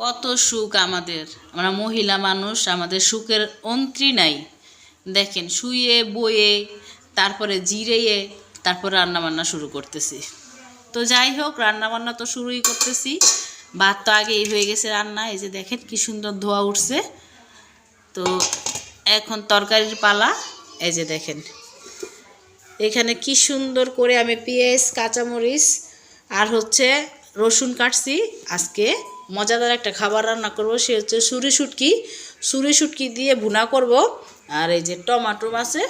কত সুখ আমাদের, আমরা মহিলা মানুষ, আমাদের সুখের অন্ত্রী নাই। দেখেন শুয়ে বয়ে তারপরে জিরেয়ে তারপর রান্নাবান্না শুরু করতেছি। তো যাই হোক, রান্নাবান্না তো শুরুই করতেছি। ভাত তো আগেই হয়ে গেছে রান্না, এই যে দেখেন কি সুন্দর ধোয়া উঠছে। তো এখন তরকারির পালা। এই যে দেখেন এখানে কি সুন্দর করে আমি পেঁয়াজ, কাঁচামরিচ আর রসুন কাটছি। আজকে মজাদার একটা খাবার রান্না করব, সে হচ্ছে সুরি শুটকি দিয়ে ভুনা করব। আর এই যে টমাটো আছে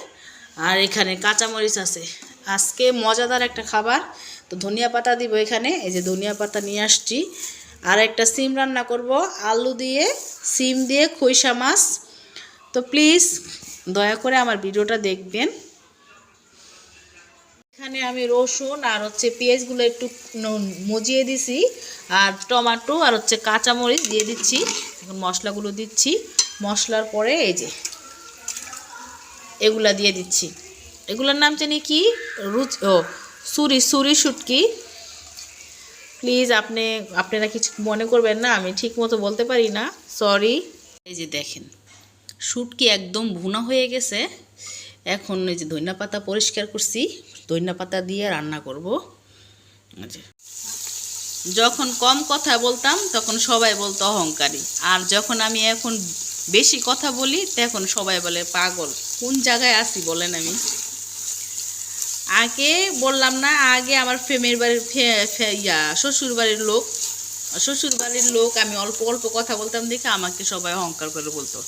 আর এখানে কাঁচামরিচ আছে। আজকে মজাদার একটা খাবার। তো ধনিয়া পাতা দিব এখানে, এই যে ধনিয়া পাতা নিয়ে আসছি। আর একটা সিম রান্না করব, আলু দিয়ে সিম দিয়ে খইসা মাছ। তো প্লিজ দয়া করে আমার ভিডিওটা দেখবেন। এখানে আমি রসুন আর পেঁয়াজগুলো একটু মজিয়ে দিছি, আর টমেটো আর কাঁচামরিচ দিয়ে দিচ্ছি। এখন মশলাগুলো দিচ্ছি। মশলার পরে এই যে এগুলা দিয়ে দিচ্ছি। এগুলোর নাম জানি কি, সুরি শুটকি। প্লিজ আপনারা কিছু মনে করবেন না, আমি ঠিক মতো বলতে পারি না, সরি। এই যে দেখেন শুটকি একদম ভুনা হয়ে গেছে। এখন এই যে ধনিয়া পাতা পরিষ্কার করছি, ধনিয়া পাতা দিয়ে রান্না করব। যখন কম কথা বলতাম তখন সবাই বলতো অহংকারী, আর যখন আমি এখন বেশি কথা বলি তখন সবাই বলে পাগল। কোন জায়গায় আছি বলেন? আমি আগে বললাম না, আগে আমার ফ্যামিলির বাড়ির শ্বশুর বাড়ির লোক আমি অল্প অল্প কথা বলতাম দেখে আমাকে সবাই অহংকার করে বলতো।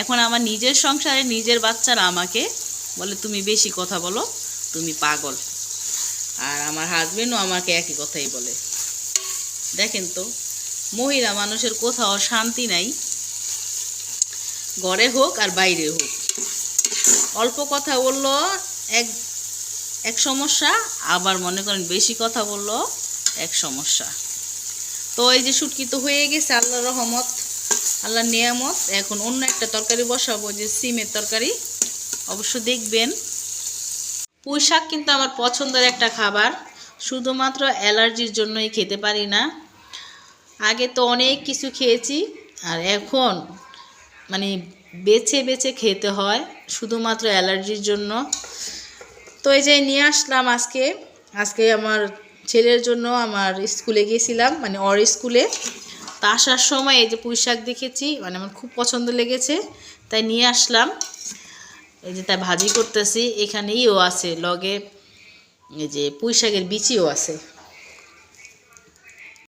এখন আমার নিজের সংসারে নিজের বাচ্চারা আমাকে বলে তুমি বেশি কথা বলো, তুমি পাগল। আর আমার হাজবেন্ডও আমাকে একই কথাই বলে। দেখেন তো, মহিলা মানুষের কোথাও শান্তি নাই, ঘরে হোক আর বাইরে হোক। অল্প কথা বললো এক সমস্যা, আবার মনে করেন বেশি কথা বললো এক সমস্যা। তো এই যে শুটকি তো হয়ে গেছে, আল্লাহর রহমত, আল্লাহর নিয়ামত। এখন অন্য একটা তরকারি বসাবো, যে সিমের তরকারি। অবশ্য দেখবেন, পুঁই শাক কিন্তু আমার পছন্দের একটা খাবার, শুধুমাত্র অ্যালার্জির জন্যই খেতে পারি না। আগে তো অনেক কিছু খেয়েছি, আর এখন মানে বেছে বেছে খেতে হয় শুধুমাত্র অ্যালার্জির জন্য। তো এই যে নিয়ে আসলাম আজকে আমার ছেলের জন্য। আমার স্কুলে গিয়েছিলাম, মানে ওর স্কুলে। তা আসার সময় এই যে পুঁই শাক দেখেছি, মানে আমার খুব পছন্দ লেগেছে, তাই নিয়ে আসলাম। এই যে তাই ভাজি করতেছি। এখানে আছে লগে, এই যে পুঁই শাকের বিচিও আছে।